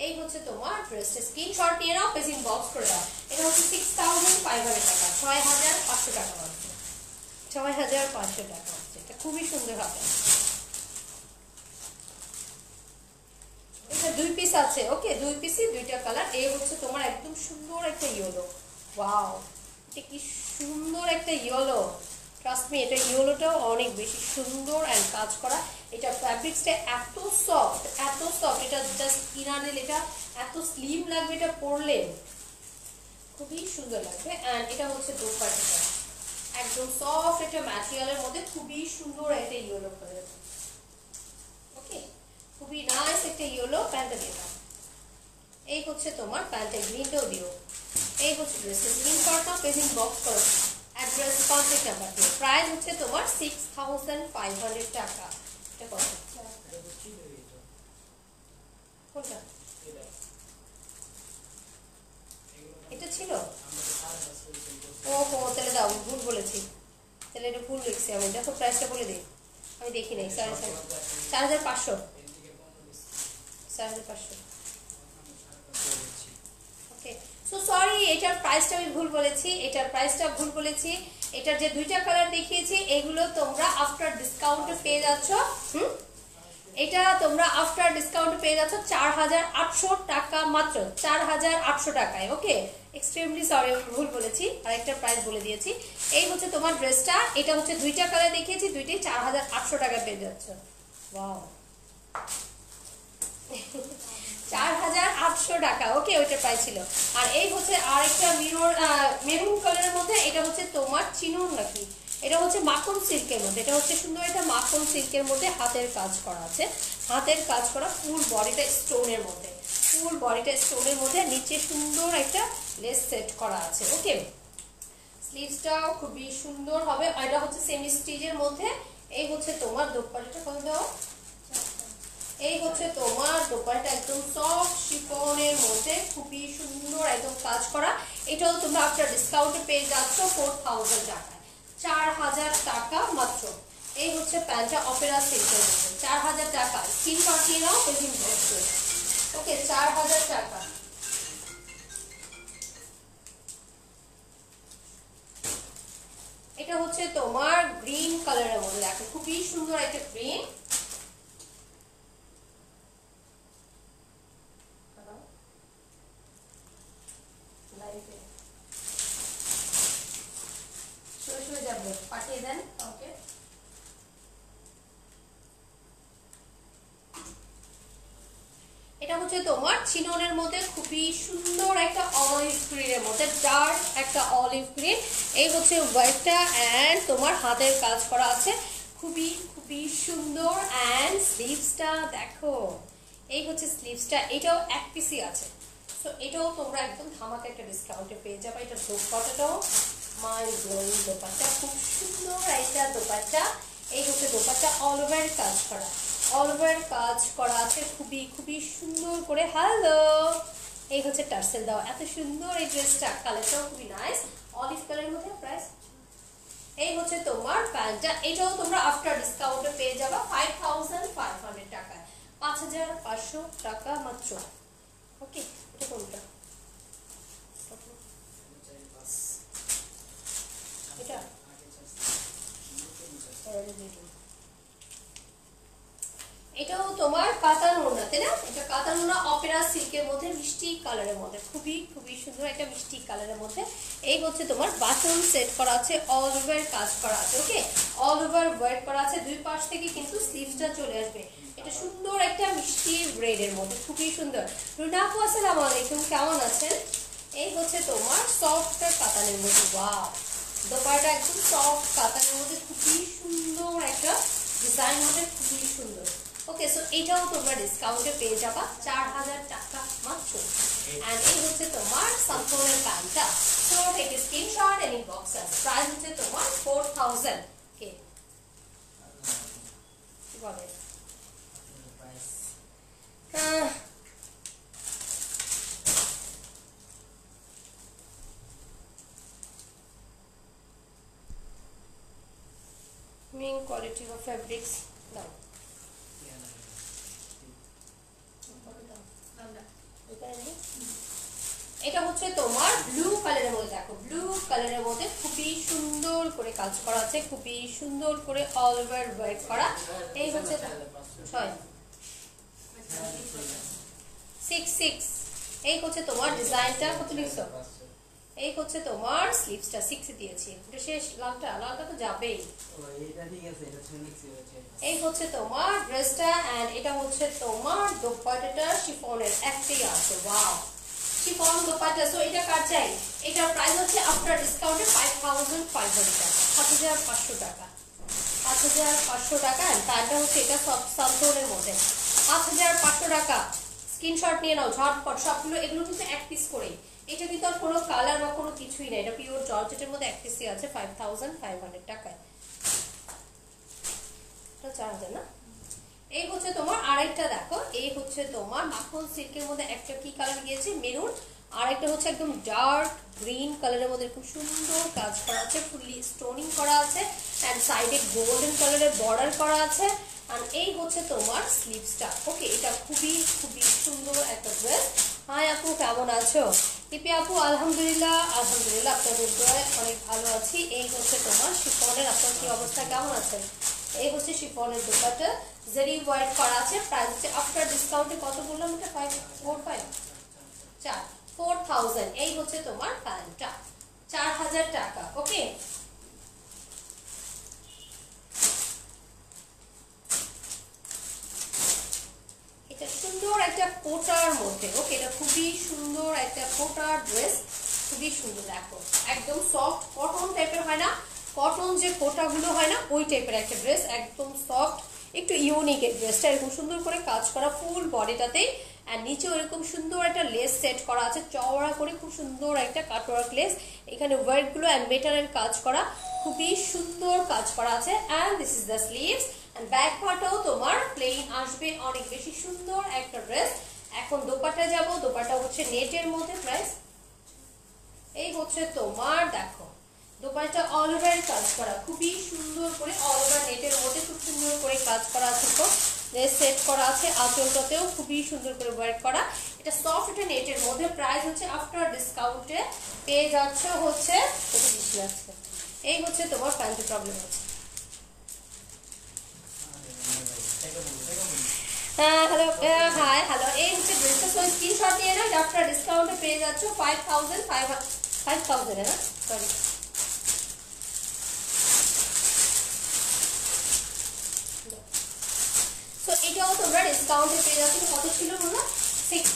এই হচ্ছে তোমার ড্রেসটা, স্ক্রিনশট নিয়ে নাও, পেজ ইনবক্স করে দাও। এটা হচ্ছে 6500 টাকা, 6500 টাকা হচ্ছে, 6500 টাকা হচ্ছে। এটা খুবই সুন্দর হবে। এটা দুই পিস আছে। ওকে দুই পিসই দুইটা কালার। এই হচ্ছে তোমার একদম সুন্দর একটা ইয়েলো, ওয়াও এটা কি সুন্দর একটা ইয়েলো, ট্রাস্ট মি, এটা ইয়েলোটাও অনেক বেশি সুন্দর অ্যান্ড কাজ করা। এটা ফ্যাব্রিক্সটা এত সফট, এত সফট, এটা জাস্ট কিনা দিলে এটা এত স্লিম লাগবে, এটা পরলে খুবই সুন্দর লাগবে। অ্যান্ড এটা হচ্ছে দোপাট্টা, একদম সফট একটা ম্যাটেরিয়ালের মধ্যে খুবই সুন্দর একটা ইয়েলো কালার। ওকে, খুবই নাইস একটা ইয়েলো। প্যান্টটা দিয়ে দাও। এই হচ্ছে তোমার প্যান্টের গ্রিনটাও দিও। এই হচ্ছে ড্রেসের গ্রিন পার্টটা পেজিং বক্স করো, অ্যাড্রেস কন্ট্যাক্ট নাম্বার দিও। প্রাইস হচ্ছে তোমার 6500 টাকা। এটা কত? কোনটা? এটা ছিল? ওহো, তাহলে দাও, ভুল বলেছি, তাহলে এটা ভুল লিখছি আমি। দেখো প্রাইসটা বলে দিই, আমি দেখি নাই। 4500, 4500। ওকে, সো সরি, এটার প্রাইসটা আমি ভুল বলেছি, এটার প্রাইসটা ভুল বলেছি। এটার যে দুইটা কালার দেখিয়েছি এগুলো তোমরা আফটার ডিসকাউন্টে পেয়ে যাচ্ছ। এটা তোমরা আফটার ডিসকাউন্ট পেয়ে যাচ্ছ 4800 টাকা, মাত্র 4800 টাকায়। ওকে, এক্সট্রিমলি সরি, ভুল বলেছি, আরেকটা প্রাইস বলে দিয়েছি। এই হচ্ছে তোমার ড্রেসটা, এটা হচ্ছে দুইটা কালার দেখিয়েছি, দুইটাই 4800 টাকা পেয়ে যাচ্ছ। ওয়াও, 4800 টাকা। ওকে, ওইটা প্রাইস ছিল। আর এই হচ্ছে আরেকটা মেরুন কালারের মধ্যে, এটা হচ্ছে তোমার চিনন নাকি, এটা হচ্ছে মাখন সিল্কের মধ্যে, এটা হচ্ছে সুন্দর একটা মাখন সিল্কের মধ্যে হাতের কাজ করা আছে, হাতের কাজ করা, ফুল বডিটা স্টোনের মধ্যে, ফুল বডিটা স্টোনের মধ্যে, নিচে সুন্দর একটা লেস সেট করা আছে। ওকে, স্লিভসটাও খুবই সুন্দর হবে। এটা হচ্ছে সেমি স্টিচের মধ্যে। এই হচ্ছে তোমার দোপাট্টাটা, কত দাও? এই হচ্ছে তোমার দোপাট্টা, একদম সফট শিফনের মধ্যে খুবই সুন্দর একদম কাজ করা। এটাও তোমরা আফটার ডিসকাউন্টে পেয়ে যাচ্ছ 4000 টাকায়, 4000 টাকা মাত্র। এই হচ্ছে প্যান্টটা অপেরা সিল্কের মধ্যে, 4000 টাকা। স্ক্রিন পাঠিয়ে নাও, পেজিং বক্সে। ওকে, 4000 টাকা। এটা হচ্ছে তোমার গ্রিন কালারের মধ্যে, দেখো খুবই সুন্দর একটা গ্রিন। পাঠিয়ে দেন ওকে। এটা হচ্ছে তোমার চিননের মধ্যে খুবই সুন্দর একটা অলিভ গ্রিনের মধ্যে, ডার্ক একটা অলিভ গ্রিন। এই হচ্ছে ওয়াইটটা, অ্যান্ড তোমার হাতের কাজ করা আছে, খুবই খুবই সুন্দর। অ্যান্ড স্লিভসটা দেখো, এই হচ্ছে স্লিভসটা, এটাও এক পিসি আছে। সো এটাও তোমরা একদম ধামাকা একটা ডিসকাউন্টে পেয়ে যাবে। এটা দোপাট্টাটাও মাই গ্লোয়িং দোপাট্টা, খুব সুন্দর একটা দোপাট্টা। এই হচ্ছে দোপাট্টা, অল ওভার কাজ করা, অল ওভার কাজ করা আছে খুবই খুবই সুন্দর করে। হ্যালো, এই হচ্ছে টার্সেল দাও, এত সুন্দর এই ড্রেসটা, কালারটাও খুবই নাইস, অলিভ কালারের মধ্যে। প্রাইস এই হচ্ছে তোমার প্যান্টটা, এটাও তোমরা আফটার ডিসকাউন্টে পেয়ে যাবে 5500 টাকায়, 5500 টাকা মাত্র। ওকে, এটা কোনটা? এটা এটাও তোমার কাতান ওড়না, তাই না? এটা কাতান ওড়না অপেরা সিল্কের মধ্যে, মিষ্টি কালারের মধ্যে, খুবই খুবই সুন্দর একটা মিষ্টি কালারের মধ্যে। এই হচ্ছে তোমার বাটন সেট করা আছে, অল ওভার কাজ করা আছে। ওকে, অল ওভার ওয়ার্ক করা আছে, দুই পাশ থেকে কিন্তু স্লিভসটা চলে আসবে। এটা সুন্দর একটা মিষ্টি রেডের মধ্যে, খুবই সুন্দর। রুনা আপু, আসসালামু আলাইকুম, কেমন আছেন? এই হচ্ছে তোমার সফট কাতানের মধ্যে, ওয়াও, দোপাট্টা একদম সফট কাতানের মধ্যে, খুবই সুন্দর একটা ডিজাইন হবে, খুবই সুন্দর। ওকে, সো এটাও তোমরা ডিসকাউন্টে পেয়ে যাবা 4000 টাকা মাত্র। এন্ড এই হচ্ছে তোমার সামথনের প্যান্টটা, so take a screenshot and inbox us. Price হচ্ছে তোমার 4000। ওকে, কি বলে price? Main quality of fabrics দাও। এটা হচ্ছে তোমার ব্লু কালারের মধ্যে, দেখো ব্লু কালারের মধ্যে খুবই সুন্দর করে কাজ করা আছে, খুবই সুন্দর করে অল ওভার ওয়ার্ক করা। এই হচ্ছে 6 এই হচ্ছে তোমার ডিজাইনটা। কত লিখছো? এই হচ্ছে তোমার স্লিভসটা 6 দিয়েছি, এটা শেষ। লালটা তো যাবেই। এটা ঠিক আছে, এটা মিক্স হয়েছে। এই হচ্ছে তোমার ড্রেসটা এন্ড এটা হচ্ছে তোমার দোপাট্টাটা শিফনের একটাই আছে। Wow, chiffon dupatta. সো এটা কার চাই? এটার প্রাইস হচ্ছে আফটার ডিসকাউন্টে 5500 টাকা, 7500 টাকা, 5500 টাকা। এন্ড প্যান্টটা হচ্ছে এটা সান্তনের মধ্যে 5500 টাকা। স্ক্রিনশট নিয়ে নাও ঝটপট সবগুলো। এগুলো কিন্তু এক পিস করে, এটা কিন্তু আর কোনো কালার বা কোনো কিছুই না, এটা পিওর জর্জেটের মধ্যে এক পিসই আছে 5500 টাকায়। এটা 4000 না? এই হচ্ছে তোমার আরেকটা, দেখো এই হচ্ছে তোমার মাখন সিল্কের মধ্যে একটা কি কালার গিয়েছে, মেরুন। আর একটা হচ্ছে একদম ডার্ক গ্রিন কালারের মধ্যে খুব সুন্দর কাজ করা আছে, ফুললি স্টোনিং করা আছে এন্ড সাইডে গোল্ডেন কালারের বর্ডার করা আছে। আর এই হচ্ছে তোমার স্লিভসটা। ওকে, এটা খুবই খুবই সুন্দর একটা ড্রেস। হাই আপু, কেমন আছো? ইপি আপু, আলহামদুলিল্লাহ আলহামদুলিল্লাহ, আপনাদের দয়ায় অনেক ভালো আছি। এই হচ্ছে তোমার শিফনের, আপনার কি অবস্থা, কেমন আছেন? এই হচ্ছে শিফনের দোপাট্টা, জেরি ওয়ার্ক করা আছে। প্রাইস হচ্ছে আফটার ডিসকাউন্টে কত বললাম এটা? 4000। এই হচ্ছে তোমার প্যান্টটা 4000 টাকা। ওকে, এটা সুন্দর একটা কোটার মধ্যে। ওকে, এটা খুবই সুন্দর একটা কোটার ড্রেস, খুবই সুন্দর। দেখো একদম সফট কটন টাইপের হয় না, কটন যে কোটাগুলো হয় না ওই টাইপের একটা ড্রেস, একদম সফট, একটু ইউনিক এই ড্রেসটা। এরকম সুন্দর করে কাজ করা ফুল বডিটাতেই, আর নিচেও এরকম সুন্দর একটা লেস সেট করা আছে চওড়া করে, খুব সুন্দর একটা কাটওয়ার্ক লেস। এখানে ওয়ার্কগুলো এন্ড মেটালের কাজ করা, খুবই সুন্দর কাজ করা আছে। And this is the sleeves and back পার্টও তোমার প্লেন আসবে, অনেক বেশি সুন্দর একটা ড্রেস। এখন দোপাট্টা যাব, দোপাট্টা হচ্ছে নেটের মধ্যে। প্রাইস এই হচ্ছে তোমার, দেখো দোপাট্টা অল ওভার কাজ করা, খুবই সুন্দর করে অল ওভার নেটের মধ্যে খুব সুন্দর করে কাজ করা আছে, তো সেট করা আছে। আঁচলটাতেও খুবই সুন্দর করে ওয়ার্ক করা, এটা সফট একটা নেটের মধ্যে। প্রাইস হচ্ছে আফটার ডিসকাউন্টে পেয়ে যাচ্ছ হচ্ছে, এই হচ্ছে তোমার প্যান্টের প্রবলেম আছে। হ্যালো, হাই হ্যালো, এই হচ্ছে ড্রেসটা। সো স্ক্রিনশট নিয়ে নাও, আফটার ডিসকাউন্টে পেয়ে যাচ্ছ 5000 না, সরি সো এটাও তোমরা ডিসকাউন্টে পেয়ে যাচ্ছ। কত ছিল বলো? 6।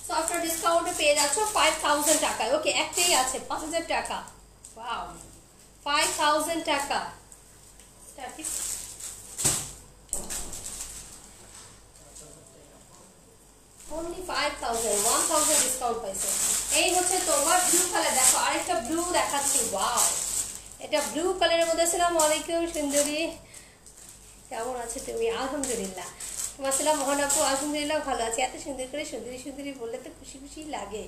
সো আফটার ডিসকাউন্টে পেয়ে যাচ্ছ 5000 টাকায়। ওকে, একটাই আছে 5000 টাকা। ওয়াও, 5000 টাকা। only 5000, 1000 ডিসকাউন্ট পাইছে। এই হচ্ছে তোমার ব্লু কালার। দেখো আরেকটা ব্লু দেখাচ্ছি। ওয়াও, এটা ব্লু কালারের মধ্যে। আসসালামু আলাইকুম সুন্দরী, কেমন আছে তুমি? আলহামদুলিল্লাহ। আসসালাম মোহন আপু, আলহামদুলিল্লাহ ভালো আছি। এত সুন্দর করে সুন্দরী সুন্দরী বললে তো খুশি খুশি লাগে।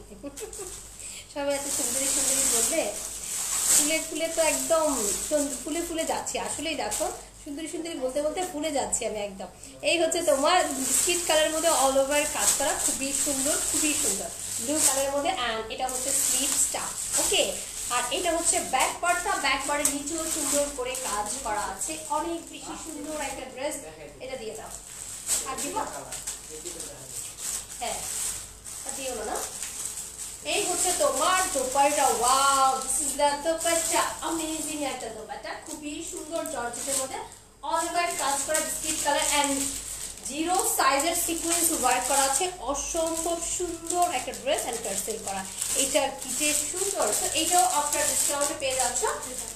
সবাই এত সুন্দরী সুন্দরী বললে ফুলে ফুলে তো একদম ফুলে ফুলে যাচ্ছি। আসলেই দেখো সুন্দরী সুন্দরী বলতে বলতে ফুলে যাচ্ছি আমি একদম। এই হচ্ছে তোমার বিস্কিট কালারের মধ্যে অল ওভার কাজ করা, খুবই সুন্দর, খুবই সুন্দর ব্লু কালারের মধ্যে। অ্যান্ড এটা হচ্ছে স্লিভসটা। ওকে, আর এটা হচ্ছে ব্যাক পার্টটা, ব্যাক পার্টের নিচেও সুন্দর করে কাজ করা আছে, অনেক বেশি সুন্দর একটা ড্রেস। এটা দিয়ে দাও, আর দিবা? হ্যাঁ, দিয়ে হলো না। এই হচ্ছে তোমার dupatta. Wow, this is the dupatta, amazing একটা দোপাট্টা, খুবই সুন্দর জর্জেটের মধ্যে অল ওভার কাজ করা, বিস্কিট কালার এন্ড জিরো সাইজের সিকোয়েন্স ওয়ার্ক করা আছে। অসম্ভব সুন্দর একটা ড্রেস এন্ড টার্সেল করা, এটা কি যে সুন্দর। তো এটাও আফটার ডিসকাউন্টে পেয়ে যাচ্ছ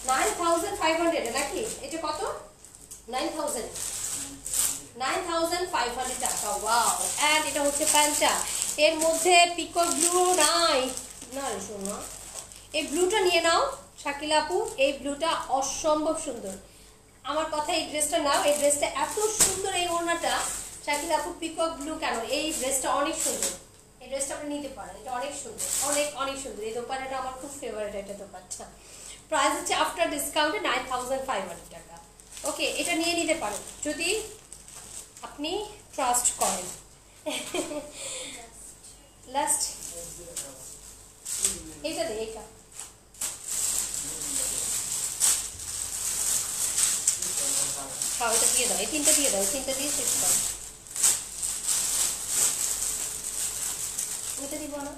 9500 নাকি? এটা কত? 9500 টাকা। ওয়াও, এন্ড এটা হচ্ছে প্যান্টটা। এর মধ্যে পিকক ব্লু নাই না রে শোনা, এই ব্লুটা নিয়ে নাও শাকিলা আপু, এই ব্লুটা অসম্ভব সুন্দর। আমার কথা, এই ড্রেসটা নাও, এই ড্রেসটা এত সুন্দর। এই ওড়নাটা শাকিলা আপু পিকক ব্লু কেন? এই ড্রেসটা অনেক সুন্দর, এই ড্রেসটা আপনি নিতে পারেন, এটা অনেক সুন্দর, অনেক অনেক সুন্দর। এই দোপাট্টাটা আমার খুব ফেভারিট একটা দোপাট্টা। প্রাইস হচ্ছে আফটার ডিসকাউন্টে 9500 টাকা। ওকে, এটা নিয়ে নিতে পারেন যদি আপনি ট্রাস্ট করেন। লাস্ট এটা দে, এটা খাও, এটা দিয়ে দাও, এই তিনটা দিয়ে দাও, তিনটা দিয়ে শেষ করো। এটা দিব না,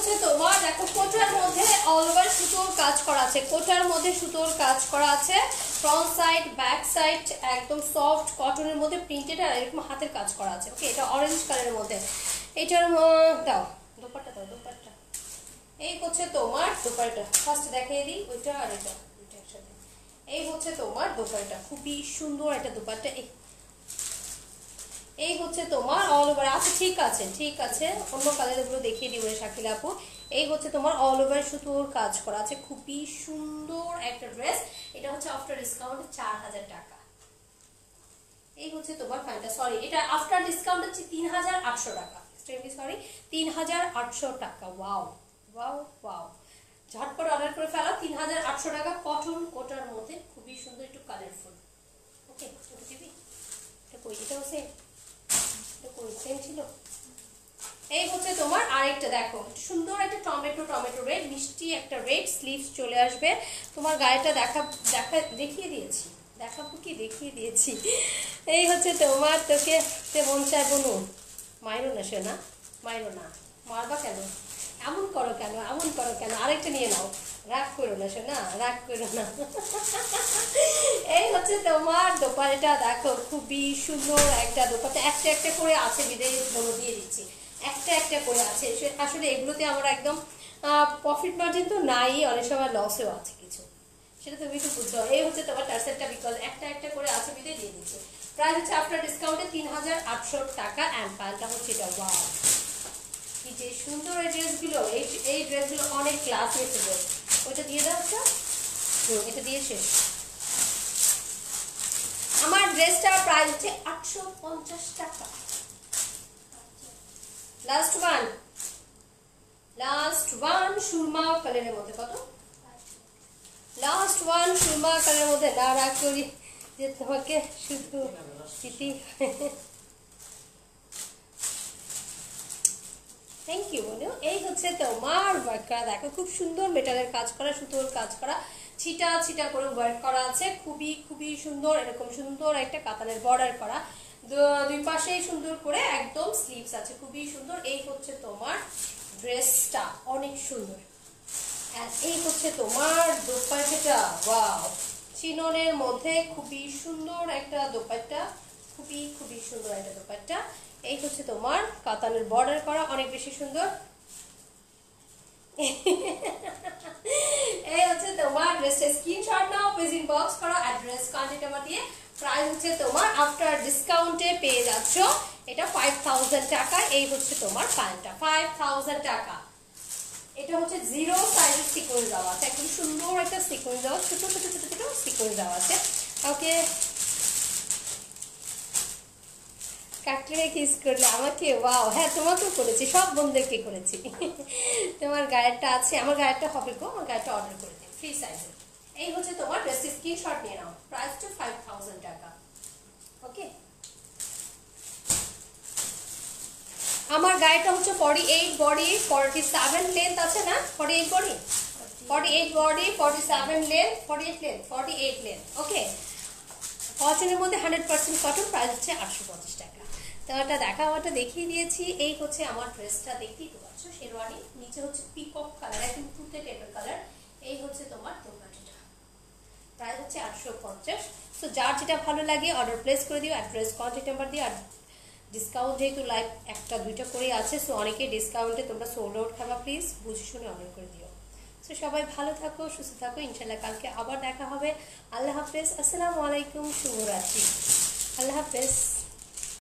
হচ্ছে তোমার দেখো কোটার মধ্যে অল ওভার সুতোর কাজ করা আছে, কোটার মধ্যে সুতোর কাজ করা আছে, ফ্রন্ট সাইড ব্যাক সাইড একদম সফট কটনের মধ্যে প্রিন্টেড আর এরকম হাতের কাজ করা আছে। ওকে, এটা অরেঞ্জ কালারের মধ্যে। এটার দাও দোপাট্টা, দাও দোপাট্টা। এই হচ্ছে তোমার দোপাট্টা, ফার্স্ট দেখিয়ে দিই ওইটা আর এটা দুইটা একসাথে। এই হচ্ছে তোমার দোপাট্টা, খুবই সুন্দর একটা দোপাট্টা। এই হচ্ছে তোমার অল ওভার আছে, ঠিক আছে ঠিক আছে, অন্য কালারগুলো দেখিয়ে দিব শাকিলা আপু। এই হচ্ছে তোমার অল ওভার সুতোর কাজ করা আছে, খুবই সুন্দর একটা ড্রেস। এটা হচ্ছে আফটার ডিসকাউন্ট 4000 টাকা। এই হচ্ছে তোমার প্যান্টটা, সরি এটা আফটার ডিসকাউন্ট হচ্ছে 3800 টাকা, এক্সট্রিমলি সরি 3800 টাকা। ওয়াও ওয়াও ওয়াও, ঝটপট অর্ডার করে ফেলো। 3800 টাকা, কটন কোটার মধ্যে খুবই সুন্দর, একটু কালারফুল। ওকে, এটা দিবি, এটা কই, এটা হচ্ছে সেম ছিল। এই হচ্ছে তোমার আরেকটা, দেখো সুন্দর একটা টমেটো রেড, মিষ্টি একটা রেড, স্লিভস চলে আসবে। তোমার গায়েটা দেখিয়ে দিয়েছি, দেখাবো কি দেখিয়ে দিয়েছি। এই হচ্ছে তোমার, তোকে মন চায় বনু, মাইরো না সে না, মাইরো না, মারবা কেন, এমন করো কেন, এমন করো কেন, আরেকটা নিয়ে নাও, রাগ করো না সে না, রাগ করো না। এই হচ্ছে তোমার দোপাট্টা, দেখো খুবই সুন্দর একটা দোপাট্টা, একটা একটা করে আছে, বিদায় বলে দিয়ে দিচ্ছি, একটা একটা করে আছে। আসলে এগুলোতে আমরা একদম প্রফিট মার্জিন তো নাই, অনেক সময় লসেও আছে কিছু, সেটা তুমি একটু বুঝতে হবে। এই হচ্ছে তোমার টার্সেলটা, বিকজ একটা একটা করে আছে, বিদায় দিয়ে দিচ্ছি। প্রাইস হচ্ছে আফটার ডিসকাউন্টে 3800 টাকা। অ্যান্ড প্যান্টটা হচ্ছে এটা, ওয়াও কি যে সুন্দর এই ড্রেসগুলো, এই ড্রেসগুলো অনেক ক্লাসিক ড্রেস। ওইটা দিয়ে দাও, এটা দিয়ে শেষ। আমার ড্রেসটা প্রাইস হচ্ছে 850 টাকা। লাস্ট ওয়ান সুরমা কালারের মধ্যে, কত, লাস্ট ওয়ান সুরমা কালারের মধ্যে। না রাগ করি যে তোমাকে শুধু স্মৃতি। থ্যাংক ইউ বলো। এই হচ্ছে তোমার ওয়ার্ক করা, দেখো খুব সুন্দর মেটালের কাজ করা, সুতোর কাজ করা, ছিটা ছিটা করে ওয়ার্ক করা আছে, খুবই খুবই সুন্দর। এরকম সুন্দর একটা কাতানের বর্ডার করা, দুই পাশেই সুন্দর করে একদম স্লিভস আছে, খুবই সুন্দর। এই হচ্ছে তোমার ড্রেসটা, অনেক সুন্দর। আর এই হচ্ছে তোমার দোপাট্টাটা, ওয়াও চিননের মধ্যে খুবই সুন্দর একটা দোপাট্টা, খুবই খুবই সুন্দর একটা দোপাট্টা। এই হচ্ছে তোমার কাতানের বর্ডার করা, অনেক বেশি সুন্দর। এই হচ্ছে তোমার ড্রেসের স্ক্রিনশট নাও, প্লিজ ইনবক্স করো অ্যাড্রেস কন্টাক্ট নাম্বার দিয়ে। প্রাইস হচ্ছে তোমার আফটার ডিসকাউন্টে পেয়ে যাচ্ছ এটা 5000 টাকা। এই হচ্ছে তোমার প্যান্টটা 5000 টাকা। এটা হচ্ছে 0 সাইজের সিকোয়েন্স দেওয়া আছে, একদম সুন্দর একটা সিকোয়েন্স দেওয়া, ছোট ছোট ছোট ছোট সিকোয়েন্স দেওয়া আছে। ওকে, কাটলে কিস করলে আমাকে, ওয়াও হ্যাঁ তোমাকেও করেছি, সব বন্ধুদেরকে করেছি। তোমার গায়েরটা আছে, আমার গায়েরটা হবে গো, আমার গায়েরটা অর্ডার করে দিন ফ্রি সাইজের। এই হচ্ছে তোমার ড্রেসের স্ক্রিনশট নিয়ে নাও, প্রাইস টু 5000 টাকা। ওকে, আমার গায়েরটা হচ্ছে 48 বডি 47 লেন্থ আছে না, 48 বডি 47 লেন্থ 48 লেন্থ। ওকে, কটনের মধ্যে 100% কটন, প্রাইস হচ্ছে 850 টাকা। তো এটা ওটা দেখিয়ে দিয়েছি। এই হচ্ছে আমার ড্রেসটা, দেখতেই তো পাচ্ছ শেরওয়ানি, নিচে হচ্ছে পিকক কালার, একদম তুতে টাইপের কালার। এই হচ্ছে তোমার দোপাট্টাটা, প্রাইস হচ্ছে 850। সো যার যেটা ভালো লাগে অর্ডার প্লেস করে দিও, অ্যাড্রেস কন্ট্যাক্ট নাম্বার দিয়ে। আর ডিসকাউন্ট যেহেতু লাইভ একটা দুইটা করেই আছে, সো অনেকে ডিসকাউন্টে তোমরা সোল্ড আউট খাবা, প্লিজ বুঝে শুনে অর্ডার করে দিও। সো সবাই ভালো থাকো, সুস্থ থাকো, ইনশাল্লাহ কালকে আবার দেখা হবে। আল্লাহ হাফেজ, আসসালামু আলাইকুম, শুভরাত্রি, আল্লাহ হাফেজ।